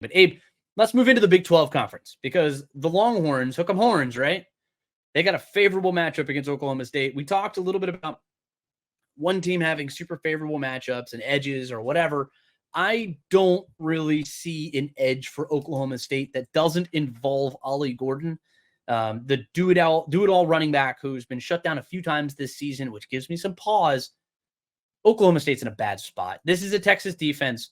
But Abe, let's move into the Big 12 conference because the Longhorns, hook 'em horns, right? They got a favorable matchup against Oklahoma State. We talked a little bit about one team having super favorable matchups and edges or whatever. I don't really see an edge for Oklahoma State that doesn't involve Ollie Gordon, the do it all running back who's been shut down a few times this season, which gives me some pause. Oklahoma State's in a bad spot. This is a Texas defense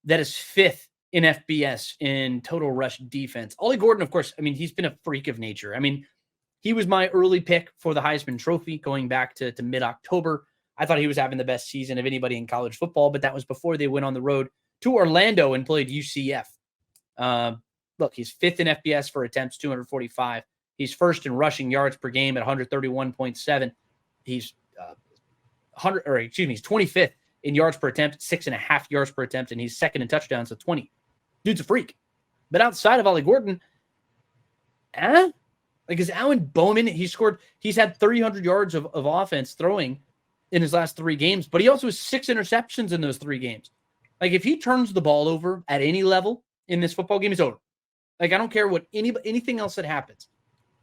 that is fifth in FBS in total rush defense. Ollie Gordon, of course, I mean, he's been a freak of nature. I mean, he was my early pick for the Heisman Trophy going back to mid-October. I thought he was having the best season of anybody in college football, but that was before they went on the road to Orlando and played UCF. Look, he's fifth in FBS for attempts, 245. He's first in rushing yards per game at 131.7. He's he's 25th in yards per attempt, 6.5 yards per attempt, and he's second in touchdowns at 20. Dude's a freak. But outside of Ollie Gordon, like is Alan Bowman, he's had 300 yards of offense throwing in his last 3 games, but he also has 6 interceptions in those 3 games. Like if he turns the ball over at any level in this football game, it's over. Like I don't care what anything else that happens.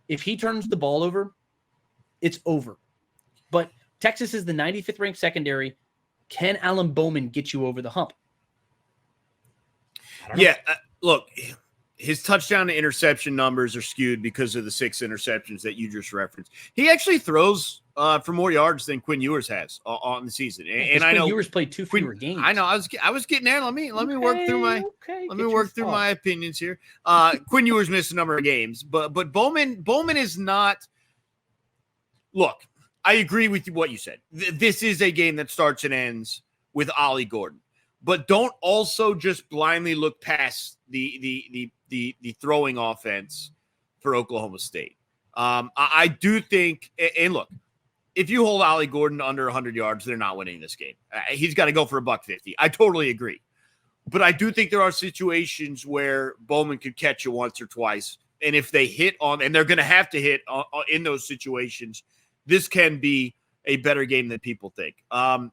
If he turns the ball over, it's over. But Texas is the 95th ranked secondary. Can Alan Bowman get you over the hump? Yeah, look, his touchdown to interception numbers are skewed because of the 6 interceptions that you just referenced. He actually throws for more yards than Quinn Ewers has on the season, and I know Ewers played 2 fewer games. I know. I was getting there. Let me work through my opinions here. Quinn Ewers missed a number of games, but Bowman is not. Look, I agree with what you said. This is a game that starts and ends with Ollie Gordon, but don't also just blindly look past the throwing offense for Oklahoma State. I do think, and look, if you hold Ollie Gordon under 100 yards, they're not winning this game. He's got to go for $150. I totally agree. But I do think there are situations where Bowman could catch you once or twice. And if they hit on, and they're going to have to hit in those situations, this can be a better game than people think. I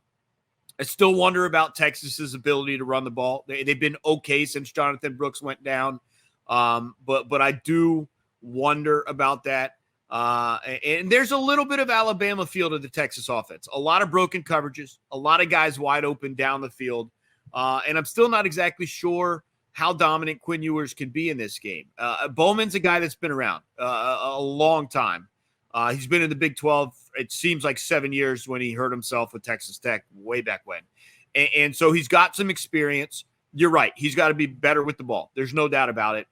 still wonder about Texas's ability to run the ball. They've been okay since Jonathan Brooks went down. But I do wonder about that. And there's a little bit of Alabama feel to the Texas offense. A lot of broken coverages, a lot of guys wide open down the field. And I'm still not exactly sure how dominant Quinn Ewers can be in this game. Bowman's a guy that's been around a long time. He's been in the Big 12, it seems like 7 years when he hurt himself with Texas Tech way back when. And so he's got some experience. You're right. He's got to be better with the ball. There's no doubt about it.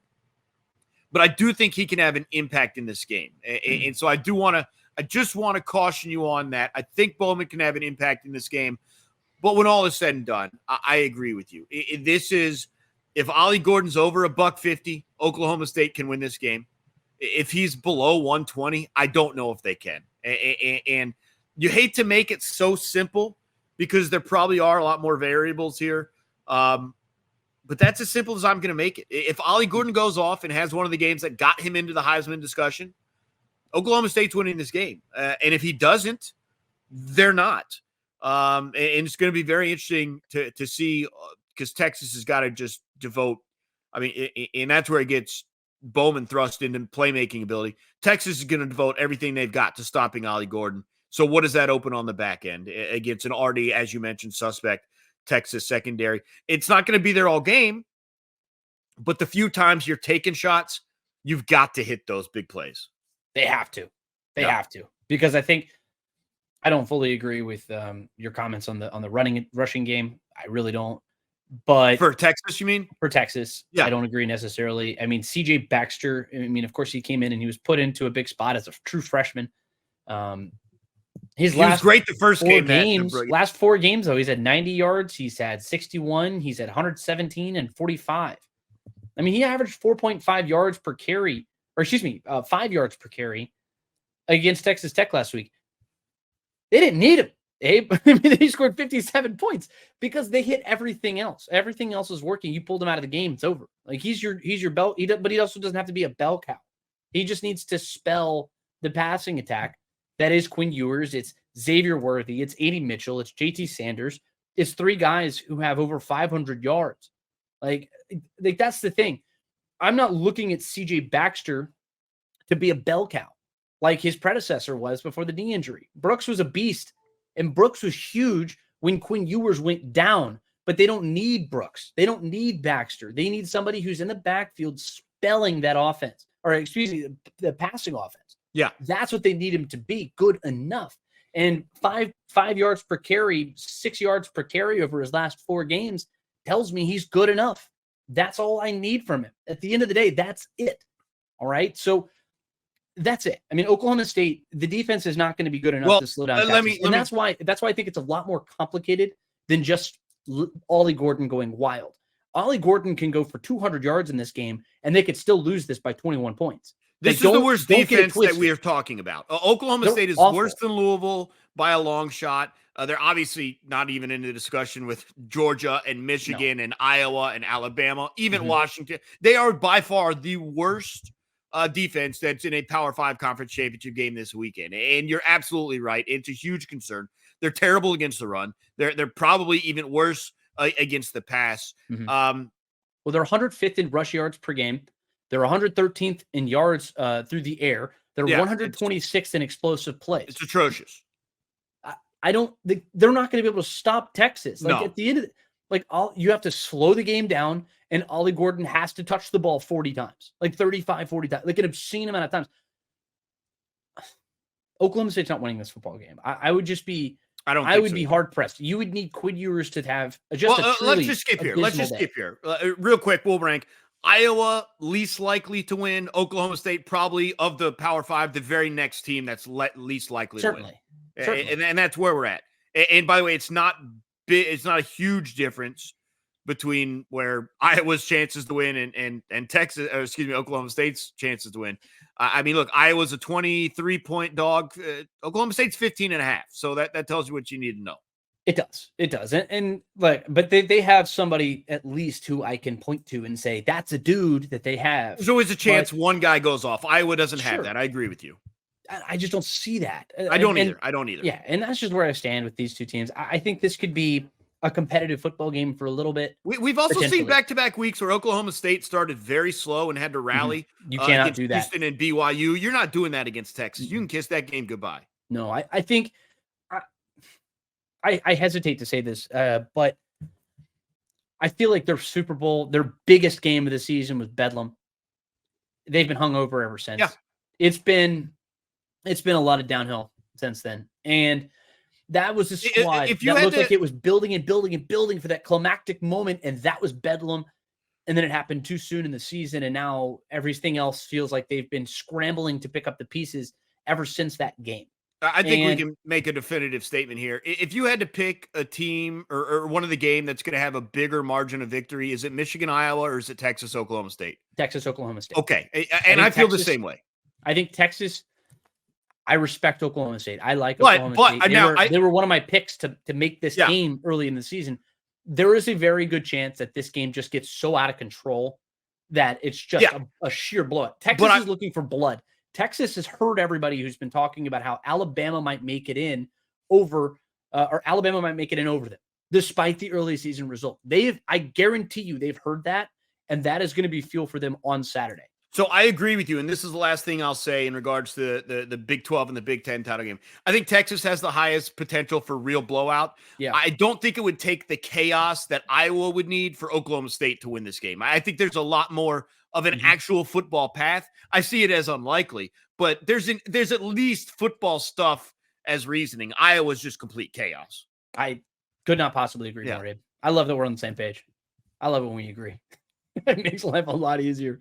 But I do think he can have an impact in this game. And so I just want to caution you on that. I think Bowman can have an impact in this game. But when all is said and done, I agree with you. This is, if Ollie Gordon's over $150, Oklahoma State can win this game. If he's below 120, I don't know if they can. And you hate to make it so simple because there probably are a lot more variables here. But that's as simple as I'm going to make it. If Ollie Gordon goes off and has one of the games that got him into the Heisman discussion, Oklahoma State's winning this game. And if he doesn't, they're not. And it's going to be very interesting to see because Texas has got to just devote. I mean, and that's where it gets Bowman thrust into playmaking ability. Texas is going to devote everything they've got to stopping Ollie Gordon. So what does that open on the back end against an already, as you mentioned, suspect Texas secondary? It's not going to be there all game, but the few times you're taking shots, you've got to hit those big plays. They have to. They have to. Because I think I don't fully agree with your comments on the rushing game. I really don't. But for Texas, you mean? For Texas, yeah. I don't agree necessarily. I mean, CJ Baxter, I mean, of course, he came in and he was put into a big spot as a true freshman. He was great the first last 4 games, though, he's had 90 yards. He's had 61. He's had 117 and 45. I mean, he averaged 4.5 yards per carry, or 5 yards per carry against Texas Tech last week. They didn't need him, Abe. I mean, he scored 57 points because they hit everything else. Everything else is working. You pulled him out of the game, it's over. Like he's your bell, but he also doesn't have to be a bell cow. He just needs to spell the passing attack. That is Quinn Ewers. It's Xavier Worthy. It's A.D. Mitchell. It's J.T. Sanders. It's 3 guys who have over 500 yards. Like that's the thing. I'm not looking at CJ Baxter to be a bell cow like his predecessor was before the knee injury. Brooks was a beast, and Brooks was huge when Quinn Ewers went down, but they don't need Brooks. They don't need Baxter. They need somebody who's in the backfield spelling that offense, or excuse me, the passing offense. Yeah. That's what they need him to be, good enough. And five yards per carry, 6 yards per carry over his last 4 games tells me he's good enough. That's all I need from him. At the end of the day, that's it. All right. So that's it. I mean, Oklahoma State, the defense is not going to be good enough to slow down Texas. That's why I think it's a lot more complicated than just Ollie Gordon going wild. Ollie Gordon can go for 200 yards in this game, and they could still lose this by 21 points. This is the worst defense that we are talking about. Oklahoma State is worse than Louisville by a long shot. They're obviously not even in the discussion with Georgia and Michigan and Iowa and Alabama, even Washington. They are by far the worst defense that's in a Power 5 conference championship game this weekend. And you're absolutely right. It's a huge concern. They're terrible against the run. They're probably even worse against the pass. Well, they're 105th in rush yards per game. They're 113th in yards through the air. They're 126th in explosive plays. It's atrocious. They're not going to be able to stop Texas. Like at the end of you have to slow the game down, and Ollie Gordon has to touch the ball 40 times, like 35, 40 times, like an obscene amount of times. Oklahoma State's not winning this football game. I would just be. I would be hard pressed. You would need Quinn Ewers to have just a truly. Let's just skip here. Real quick, we'll rank. Iowa, least likely to win. Oklahoma State, probably of the Power 5, the very next team that's least likely to win. Certainly. And that's where we're at. And by the way, it's not big. It's not a huge difference between where Iowa's chances to win and Texas, or excuse me, Oklahoma State's chances to win. I mean, look, Iowa's a 23-point dog. Oklahoma State's 15.5. So that tells you what you need to know. It does. And but they have somebody at least who I can point to and say, that's a dude that they have. There's always a chance one guy goes off. Iowa doesn't have that. I agree with you. I just don't see that. I don't either. Yeah. And that's just where I stand with these two teams. I think this could be a competitive football game for a little bit. We've also seen back-to-back weeks where Oklahoma State started very slow and had to rally. You cannot do that. Houston and BYU. You're not doing that against Texas. You can kiss that game goodbye. No, I think I hesitate to say this, but I feel like their biggest game of the season was Bedlam. They've been hung over ever since. Yeah. It's been a lot of downhill since then. And that was a squad that looked like it was building and building and building for that climactic moment, and that was Bedlam. And then it happened too soon in the season, and now everything else feels like they've been scrambling to pick up the pieces ever since that game. I think we can make a definitive statement here. If you had to pick a team or one of the game that's going to have a bigger margin of victory, is it Michigan, Iowa, or is it Texas, Oklahoma State? Texas, Oklahoma State. Okay. And I feel the same way. I think Texas, I respect Oklahoma State. I like Oklahoma State. They were one of my picks to make this game early in the season. There is a very good chance that this game just gets so out of control that it's just a sheer blowout. Texas is looking for blood. Texas has heard everybody who's been talking about how Alabama might make it in over them, despite the early season result. I guarantee you they've heard that, and that is going to be fuel for them on Saturday. So I agree with you, and this is the last thing I'll say in regards to the Big 12 and the Big 10 title game. I think Texas has the highest potential for real blowout. Yeah. I don't think it would take the chaos that Iowa would need for Oklahoma State to win this game. I think there's a lot more of an actual football path. I see it as unlikely, but there's at least football stuff as reasoning. Iowa's just complete chaos. I could not possibly agree more, Abe. I love that we're on the same page. I love it when we agree. It makes life a lot easier.